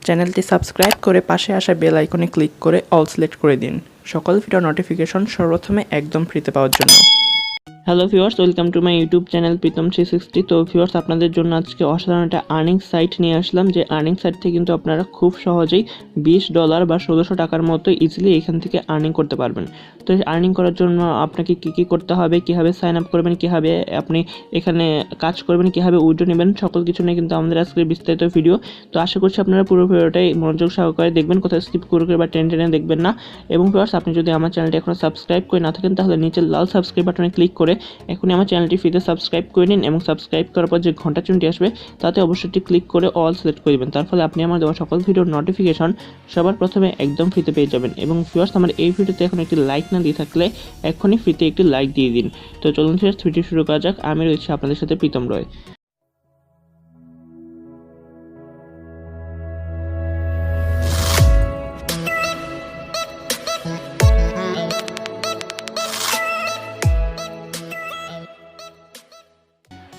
চ্যানেলটি সাবস্ক্রাইব করে পাশে আসা বেল আইকনে ক্লিক করে অল সিলেক্ট করে দিন সকল ভিডিও নোটিফিকেশন সর্বপ্রথমে একদম ফ্রিতে পাওয়ার জন্য। Hello viewers, welcome to my YouTube channel Pritam 360। তো ভিউয়ার্স, আপনাদের জন্য আজকে অসাধারণ একটা আর্নিং সাইট নিয়ে আসলাম, যে আর্নিং সাইট থেকে কিন্তু আপনারা খুব সহজেই $20 বা 1600 টাকার মতো ইজিলি এখান থেকে আর্নিং করতে পারবেন। তো আর্নিং করার জন্য আপনাকে কী করতে হবে, কীভাবে সাইন আপ করবেন, কীভাবে আপনি এখানে কাজ করবেন, কীভাবে উইড্রো নেবেন, সকল কিছু নিয়ে কিন্তু আমাদের আজকে বিস্তারিত ভিডিও। তো আশা করছি আপনারা পুরো ভিডিওটাই মনোযোগ সহকারে দেখবেন, কোথাও স্কিপ করে বা টেনে দেখবেন না। এবং ভিউয়ার্স, আপনি যদি আমার চ্যানেলটি এখনও সাবস্ক্রাইব করে না থাকেন তাহলে নিচে লাল সাবস্ক্রাইব বাটনে ক্লিক করে এখনই আমার চ্যানেলটি ফ্রিতে সাবস্ক্রাইব করে নিন, এবং সাবস্ক্রাইব করার পর যে ঘন্টা চিহ্নটি আসবে তাতে অবশ্যই ক্লিক করে অল সিলেক্ট করে দেবেন। তার ফলে আপনি আমার দেওয়া সকল ভিডিওর নোটিফিকেশন সবার প্রথমে একদম ফ্রিতে পেয়ে যাবেন। এবং ভিউয়ার্স, আমার এই ভিডিওতে এখন একটি লাইক না দিয়ে থাকলে এখনই ফ্রিতে একটি লাইক দিয়ে দিন। তো চলুন ভিডিও শুরু করা যাক। আমি রয়েছি আপনাদের সাথে প্রীতম রয়।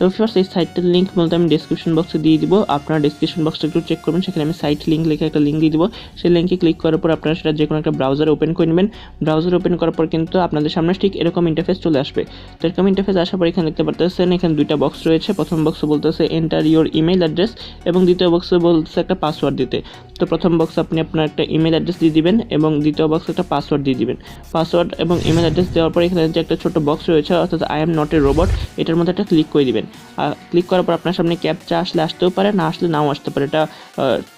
তো ফার্স্ট এই সাইটটার লিঙ্ক বলতে আমি ডিসক্রিপশন বক্সে দিয়ে দিব, আপনারা ডিসক্রিপশন বক্সটা একটু চেক করবেন, সেখানে আমি সাইট লিঙ্ক লিখে একটা লিঙ্ক দিয়ে দিব। সেই লিঙ্কে ক্লিক করার পর আপনারা সেটা যে কোনো একটা ব্রাউজার ওপেন করে নেবেন। ব্রাউজার ওপেন করার পর কিন্তু আপনাদের সামনে ঠিক এরকম ইন্টারফেস চলে আসবে। তো এরকম ইন্টারফেস আসার পর এখানে দেখতে পারতেছেন এখানে দুইটা বক্স রয়েছে। প্রথম বক্সে বলতেছে এন্টার ইওর ইমেল অ্যাড্রেস, এবং দ্বিতীয় বক্সে বলতেছে একটা পাসওয়ার্ড দিতে। তো প্রথম বক্সে আপনি আপনার একটা ইমেল অ্যাড্রেস দিয়ে দিবেন, এবং দ্বিতীয় বক্সে একটা পাসওয়ার্ড দিয়ে দিবেন। পাসওয়ার্ড এবং ইমেল অ্যাড্রেস দেওয়ার পর এখানে যে একটা ছোট বক্স রয়েছে অর্থাৎ I am not a robot, এটার মধ্যে একটা ক্লিক করে দিবেন। আর ক্লিক করার পর আপনার সামনে ক্যাপচা আসতেও পারে, না আসলে নাও আসতে পারে, এটা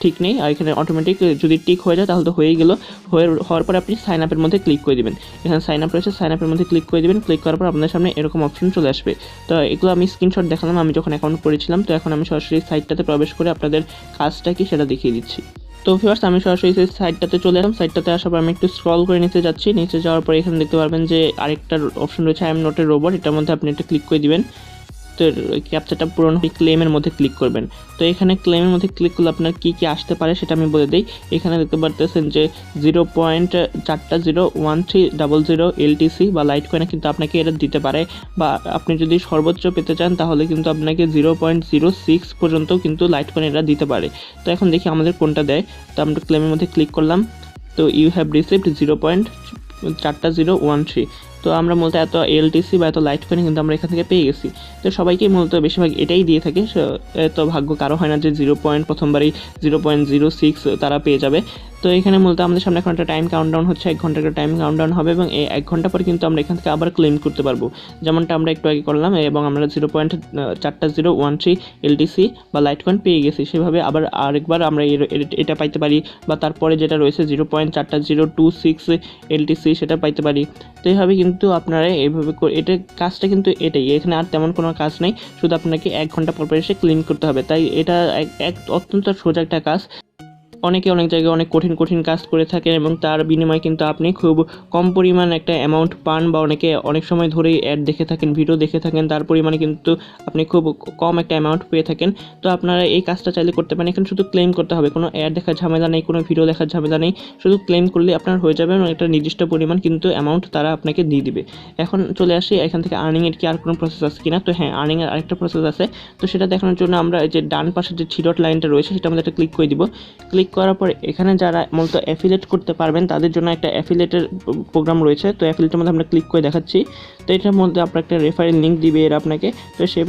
ঠিক নেই। আর এখানে অটোমেটিক যদি টিক হয়ে যায় তাহলে তো হয়েই গেল। হওয়ার পরে আপনি সাইন আপের মধ্যে ক্লিক করে দেবেন। এখানে সাইন আপ রয়েছে, সাইন আপের মধ্যে ক্লিক করে দেবেন। ক্লিক করার পর আপনাদের সামনে এরকম অপশন চলে আসবে। তো এগুলো আমি স্ক্রিনশট দেখালাম আমি যখন অ্যাকাউন্ট করেছিলাম। তো এখন আমি সরাসরি সাইটটাতে প্রবেশ করে আপনাদের কাজটা কি সেটা দেখিয়ে দিচ্ছি। তো ভিউয়ার্স, আমি সরাসরি সেই সাইটটাতে চলে এলাম। সাইটটাতে আসার পর আমি একটু স্ক্রল করে নিচে যাচ্ছি। নিচে যাওয়ার পর এখানে দেখতে পারবেন যে আরেকটা অপশন রয়েছে I am not a robot, এটার মধ্যে আপনি একটা ক্লিক করে দিবেন। তো ক্যাপচাটা পূরণ হয়ে ক্লেমের মধ্যে ক্লিক করবেন। তো এখানে ক্লেমের মধ্যে ক্লিক করলে আপনার কী কী আসতে পারে সেটা আমি বলে দিই। এখানে দেখতে পারতেছেন যে 0.401300 LTC বা লাইট কয়েনে কিন্তু আপনাকে এটা দিতে পারে, বা আপনি যদি সর্বোচ্চ পেতে চান তাহলে কিন্তু আপনাকে 0.06 পর্যন্ত কিন্তু লাইট কয়েন এটা দিতে পারে। তো এখন দেখি আমাদের কোনটা দেয়। তো আমরা ক্লেমের মধ্যে ক্লিক করলাম। তো ইউ হ্যাভ রিসিভড 0.4013। তো আমরা মূলত এত এলটিসি বা এত লাইট কয়েন কিন্তু আমরা এখান থেকে পেয়ে গেছি। তো সবাইকে মূলত বেশিরভাগ এটাই দিয়ে থাকে, এত ভাগ্য কারো হয় না যে প্রথমবারই 0.06 তারা পেয়ে যাবে। তো এখানে মূলত আমাদের সামনে এখন একটা টাইম কাউন্টডাউন হচ্ছে, 1 ঘন্টার একটা টাইম কাউন্টডাউন হবে, এবং এই 1 ঘন্টা পর কিন্তু আমরা এখান থেকে আবার ক্লেম করতে পারবো, যেমনটা আমরা একটু আগে করলাম। এবং আমরা 0.4013 এলটিসি বা লাইট কয়েন পেয়ে গেছি, সেভাবে আবার আরেকবার আমরা এটা পাইতে পারি, বা তারপরে যেটা রয়েছে 0.4026 এলটিসি সেটা পাইতে পারি। তো এইভাবে কিন্তু আপনারা এইভাবে এটা কাজটা কিন্তু এটাই, এখানে আর তেমন কোনো কাজ নেই, শুধু আপনাকে 1 ঘন্টা পর এসে ক্লিন করতে হবে। তাই এটা এক অত্যন্ত সোজা একটা কাজ। অনেকে অনেক জায়গায় অনেক কঠিন কাজ করে থাকেন, এবং তার বিনিময়ে কিন্তু আপনি খুব কম পরিমাণ একটা অ্যামাউন্ট পান, বা অনেকে অনেক সময় ধরেই অ্যাড দেখে থাকেন, ভিডিও দেখে থাকেন, তার পরিমাণে কিন্তু আপনি খুব কম একটা অ্যামাউন্ট পেয়ে থাকেন। তো আপনারা এই কাজটা চাইলে করতে পারেন। এখানে শুধু ক্লেম করতে হবে, কোনো অ্যাড দেখার ঝামেলা নেই, কোনো ভিডিও দেখার ঝামেলা নেই, শুধু ক্লেম করলে আপনার হয়ে যাবে, এবং একটা নির্দিষ্ট পরিমাণ কিন্তু অ্যামাউন্ট তারা আপনাকে দিয়ে দিবে। এখন চলে আসি এখান থেকে আর্নিংয়ের কি আর কোনো প্রসেস আছে কিনা। তো হ্যাঁ, আর্নিংয়ের আরেকটা প্রসেস আছে। তো সেটা দেখানোর জন্য আমরা যে ডান পাশে যে 3 ডট লাইনটা রয়েছে সেটা আমাদের একটা ক্লিক করে দিব। ক্লিক করার পর এখানে যারা মূলত অ্যাফিলিয়েট করতে পারবেন তাদের জন্য একটা অ্যাফিলিয়েটের প্রোগ্রাম রয়েছে। তো অ্যাফিলিয়েটের মধ্যে আমরা ক্লিক করে দেখাচ্ছি। তো এটার মধ্যে আপনার একটা রেফারেল লিঙ্ক দিবে এর আপনাকে। তো সে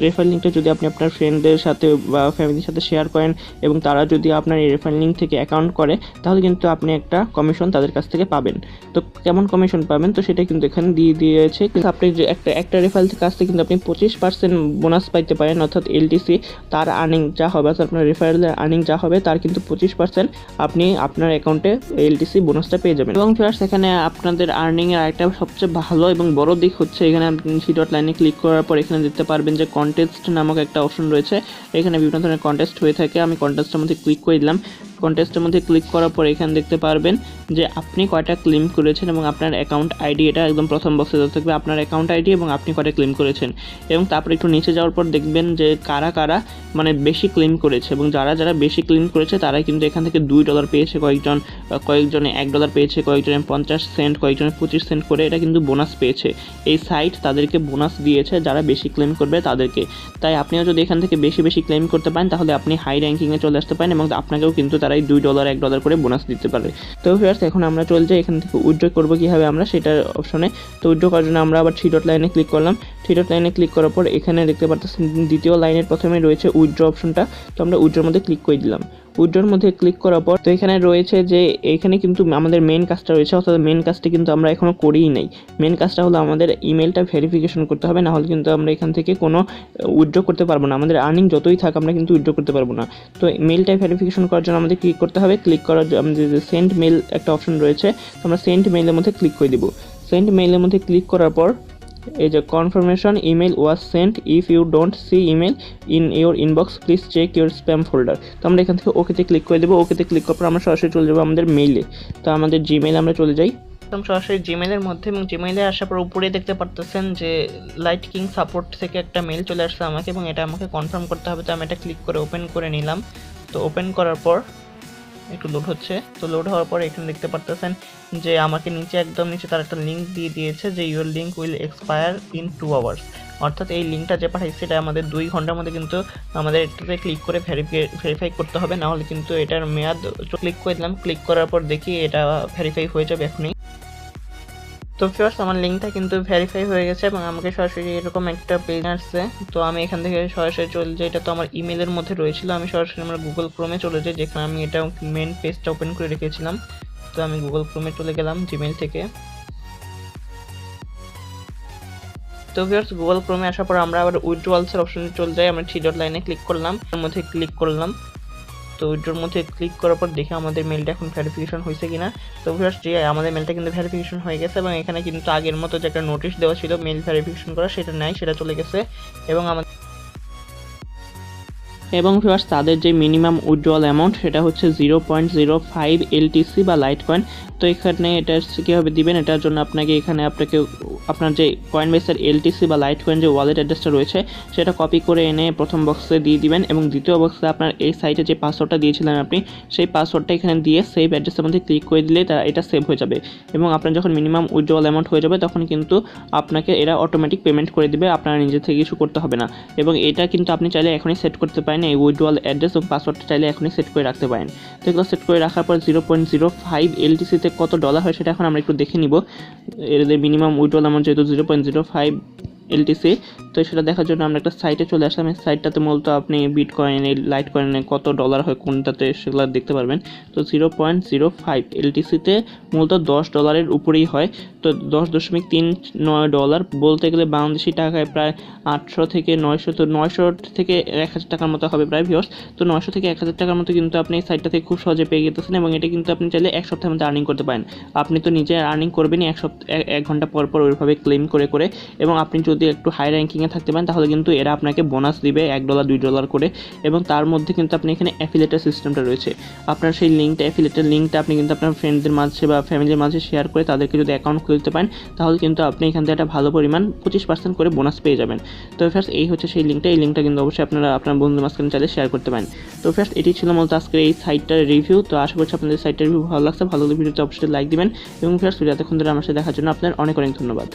রেফারেল লিঙ্কটা যদি আপনি আপনার ফ্রেন্ডদের সাথে বা ফ্যামিলির সাথে শেয়ার করেন, এবং তারা যদি আপনার এই রেফারেল লিঙ্ক থেকে অ্যাকাউন্ট করে, তাহলে কিন্তু আপনি একটা কমিশন তাদের কাছ থেকে পাবেন। তো কেমন কমিশন পাবেন তো সেটা কিন্তু এখানে দিয়ে দিয়েছে। কিন্তু আপনি যে একটা রেফারেল কাছ থেকে কিন্তু আপনি 25% বোনাস পাইতে পারেন, অর্থাৎ এলটিসি তার আর্নিং যা হবে, অর্থাৎ আপনার রেফারেলের আর্নিং যা হবে তার কিন্তু 25% আপনি আপনার অ্যাকাউন্টে এলটিসি বোনাসটা পেয়ে যাবেন। এবং ফিয়ার্স, এখানে আপনাদের আর্নিংয়ের আরেকটা সবচেয়ে ভালো এবং বড় দিক হচ্ছে এখানে আপনি 3 ডট লাইনে ক্লিক করার পর এখানে দেখতে পারবেন যে কন্টেস্ট নামক একটা অপশন রয়েছে। এখানে বিভিন্ন ধরনের কন্টেস্ট হয়ে থাকে। আমি কন্টেস্টের মধ্যে ক্লিক করে দিলাম। কন্টেস্টের মধ্যে ক্লিক করার পর এখানে দেখতে পারবেন যে আপনি কয়টা ক্লেম করেছেন, এবং আপনার অ্যাকাউন্ট আইডি, এটা একদম প্রথম বক্সে থাকবে আপনার অ্যাকাউন্ট আইডি এবং আপনি কয়টা ক্লেম করেছেন। এবং তারপর একটু নিচে যাওয়ার পর দেখবেন যে কারা কারা মানে বেশি ক্লেম করেছে, এবং যারা বেশি ক্লেম করেছে তারা কিন্তু এখান থেকে $2 পেয়েছে, কয়েকজনে $1 পেয়েছে, কয়েকজনে 50 সেন্ট, কয়েকজনে 25 সেন্ট করে এটা কিন্তু বোনাস পেয়েছে। এই সাইট তাদেরকে বোনাস দিয়েছে যারা বেশি ক্লেম করবে তাদেরকে। তাই আপনিও যদি এখান থেকে বেশি ক্লেম করতে পারেন তাহলে আপনি হাই র্যাঙ্কিংয়ে চলে আসতে পারেন, এবং আপনাকেও কিন্তু তারা তারাই $2 $1 করে বোনাস দিতে পারে। তো ভিউয়ার্স এখন আমরা চলে যাই এখান থেকে উইথড্র করবো কীভাবে আমরা সেটার অপশনে। তো উইথড্র করার জন্য আমরা আবার 3 ডট লাইনে ক্লিক করলাম। 3 ডট লাইনে ক্লিক করার পর এখানে দেখতে পাচ্ছেন দ্বিতীয় লাইনের প্রথমে রয়েছে উইথড্র অপশনটা। তো আমরা উইথড্রর মধ্যে ক্লিক করে দিলাম। উইথড্রর মধ্যে ক্লিক করার পর তো এখানে রয়েছে যে এখানে কিন্তু আমাদের মেন কাজটা রয়েছে, অর্থাৎ মেন কাজটা কিন্তু আমরা এখনও করিই নাই। মেন কাজটা হলো আমাদের ইমেলটা ভেরিফিকেশন করতে হবে, নাহলে কিন্তু আমরা এখান থেকে কোনো উইথড্র করতে পারবো না। আমাদের আর্নিং যতই থাক আমরা কিন্তু উইথড্র করতে পারবো না। তো মেলটা ভেরিফিকেশন করার জন্য আমাদের ক্লিক করতে হবে। ক্লিক করার আমাদের যে সেন্ড মেল একটা অপশন রয়েছে, তো আমরা সেন্ড মেইলের মধ্যে ক্লিক করে দিব। সেন্ড মেইলের মধ্যে ক্লিক করার পর এই যে confirmation email was sent, if you don't see email in your inbox please check your spam folder. তো আমরা এখান থেকে ওকেতে ক্লিক করে দেবো। ওকেতে ক্লিক করার পর আমরা সরাসরি চলে যাবো আমাদের মেইলে। তো আমাদের জিমেইলে আমরা চলে যাই, একদম সরাসরি জিমেইলের মধ্যে, এবং জিমেইলে আসার পর উপরে দেখতে পারতেছেন যে লাইট কিং সাপোর্ট থেকে একটা মেল চলে আসছে আমাকে, এবং এটা আমাকে কনফার্ম করতে হবে। তো আমি এটা ক্লিক করে ওপেন করে নিলাম। তো ওপেন করার পর একটু লোড হচ্ছে। তো লোড হওয়ার পর এখানে দেখতে পারতেছেন যে আমাকে নিচে একদম নিচে তার একটা লিঙ্ক দিয়ে দিয়েছে যে your link will expire in 2 hours. অর্থাৎ এই লিঙ্কটা যে পাঠাইছে এটা আমাদের 2 ঘন্টার মধ্যে কিন্তু আমাদের এটাতে ক্লিক করে ভেরিফাই করতে হবে, নাহলে কিন্তু এটার মেয়াদ। ক্লিক করে দিলাম। ক্লিক করার পর দেখি এটা ভেরিফাই হয়ে যাবে এখনই। তো ভিউয়ার্স আমার লিঙ্কটা কিন্তু ভেরিফাই হয়ে গেছে এবং আমাকে সরাসরি এরকম একটা পেজ আসছে। তো আমি এখান থেকে সরাসরি চলে যাই, এটা তো আমার ইমেলের মধ্যে রয়েছিল। আমি সরাসরি আমার গুগল ক্রোমে চলে যাই, যেখানে আমি এটা মেন পেজটা ওপেন করে রেখেছিলাম। তো আমি গুগল ক্রোমে চলে গেলাম জিমেল থেকে। তো ভিউয়ার্স গুগল ক্রোমে আসার পর আমরা আবার উইথড্রয়ালসের অপশনে চলে যাই। আমরা 3 ডট লাইনে ক্লিক করলাম, এর মধ্যে ক্লিক করলাম। তো উইথড্রর মধ্যে ক্লিক করার পর দেখি আমাদের মেলটা এখন ভেরিফিকেশন হয়েছে কিনা। তো ভিউয়ার্স যে আমাদের মেলটা কিন্তু ভেরিফিকেশন হয়ে গেছে, এবং এখানে কিন্তু আগের মতো যে একটা নোটিশ দেওয়া ছিল মেল ভেরিফিকেশন করা, সেটা নাই, সেটা চলে গেছে। এবং ভিউয়ার্স তাদের যে মিনিমাম উইথড্রয়াল অ্যামাউন্ট সেটা হচ্ছে 0.05 LTC বা লাইট কয়েন। তো এখানে এটা কীভাবে দিবেন, এটার জন্য আপনাকে আপনার যে কয়েনবেসের LTC বা লাইট কয়েন যে ওয়ালেট অ্যাড্রেসটা রয়েছে সেটা কপি করে এনে প্রথম বক্সে দিয়ে দিবেন, এবং দ্বিতীয় বক্সে আপনার এই সাইটে যে পাসওয়ার্ডটা দিয়েছিলেন আপনি সেই পাসওয়ার্ডটা এখানে দিয়ে সেভ অ্যাড্রেসের মধ্যে ক্লিক করে দিলে এটা সেভ হয়ে যাবে। এবং আপনার যখন মিনিমাম উইথড্রয়াল অ্যামাউন্ট হয়ে যাবে তখন কিন্তু আপনাকে এরা অটোমেটিক পেমেন্ট করে দিবে, আপনারা নিজে থেকে কিছু করতে হবে না। এবং এটা কিন্তু আপনি চাইলে এখনই সেট করতে পারেন, এই উইথড্রয়াল অ্যাড্রেস এবং পাসওয়ার্ডটা চাইলে এখনই সেট করে রাখতে পারেন। তো এগুলো সেট করে রাখার পর 0.05 LTC-তে কত ডলার হয় সেটা এখন আমরা একটু দেখে নিব। এদের মিনিমাম উইথড্রয়াল অ্যামাউন্ট যেহেতু 0.05 LTC, তো সেটা দেখার জন্য আমরা একটা সাইটে চলে আসলাম। এই সাইটটাতে মূলত আপনি বিটকয়েনে, লাইট কয়েনে কত ডলার হয় কোনটাতে সেগুলো দেখতে পারবেন। তো 0.05 LTC-তে মূলত $10 উপরেই হয়। তো $10.39 বলতে গেলে বাংলাদেশি টাকায় প্রায় 800 থেকে 900, তো 900 থেকে 1000 টাকার মতো হবে প্রায় ভিউয়ার্স। তো 900 থেকে 1000 টাকার মতো কিন্তু আপনি এই সাইটটা থেকে খুব সহজে পেয়ে যেতেছেন, এবং এটা কিন্তু আপনি চাইলে 1 সপ্তাহের মধ্যে আর্নিং করতে পারেন। আপনি তো নিজে আর্নিং করবেনই 1 ঘন্টা পর পর ওইভাবে ক্লেম করে করে, এবং আপনি যদি একটু হাই র্যাঙ্কিংয়ে থাকতে পারেন তাহলে কিন্তু এরা আপনাকে বোনাস দিবে $1 $2 করে। এবং তার মধ্যে কিন্তু আপনি এখানে অ্যাফিলিয়েটের সিস্টেমটা রয়েছে। আপনার সেই অ্যাফিলিয়েটের লিঙ্কটা আপনি কিন্তু আপনার ফ্রেন্ডদের মাঝে বা ফ্যামিলির মাঝে শেয়ার করে তাদেরকে যদি অ্যাকাউন্ট খুলে দিতে পারেন তাহলে কিন্তু আপনি এখান থেকে একটা ভালো পরিমাণ 25% করে বোনাস পেয়ে যাবেন। তো ফার্স্ট এই হচ্ছে সেই লিঙ্কটা। এই লিঙ্কটা কিন্তু অবশ্যই আপনারা আপনার বন্ধুদের মাঝখানে চাইলে শেয়ার করতে পারেন। তো ফার্স্ট এটি ছিল মূলত আজকের এই সাইটটার রিভিউ। তো আশা করছি আপনাদের সাইটটার রিভিউ ভালো লাগছে। ভালো লাগলে ভিডিওতে অবশ্যই লাইক দিবেন, এবং ফার্স্ট ভিডিও এতক্ষণ ধরে আমার সাথে দেখার জন্য আপনার অনেক অনেক ধন্যবাদ।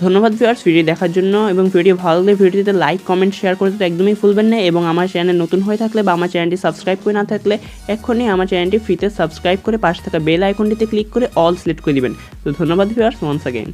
ধন্যবাদ ভিউয়ার্স ভিডিও দেখার জন্য, এবং ভিডিও ভালো লাগলে ভিডিওতে লাইক কমেন্ট শেয়ার করতে তো একদমই ভুলবেন না। এবং আমার চ্যানেল নতুন হয়ে থাকলে বা আমার চ্যানেলটি সাবস্ক্রাইব করে না থাকলে এক্ষুনি আমার চ্যানেলটি ফ্রিতে সাবস্ক্রাইব করে পাশে থাকা বেল আইকনটিতে ক্লিক করে অল সিলেক্ট করে দিবেন। তো ধন্যবাদ ভিউয়ার্স ওয়ান্স অ্যাগেইন।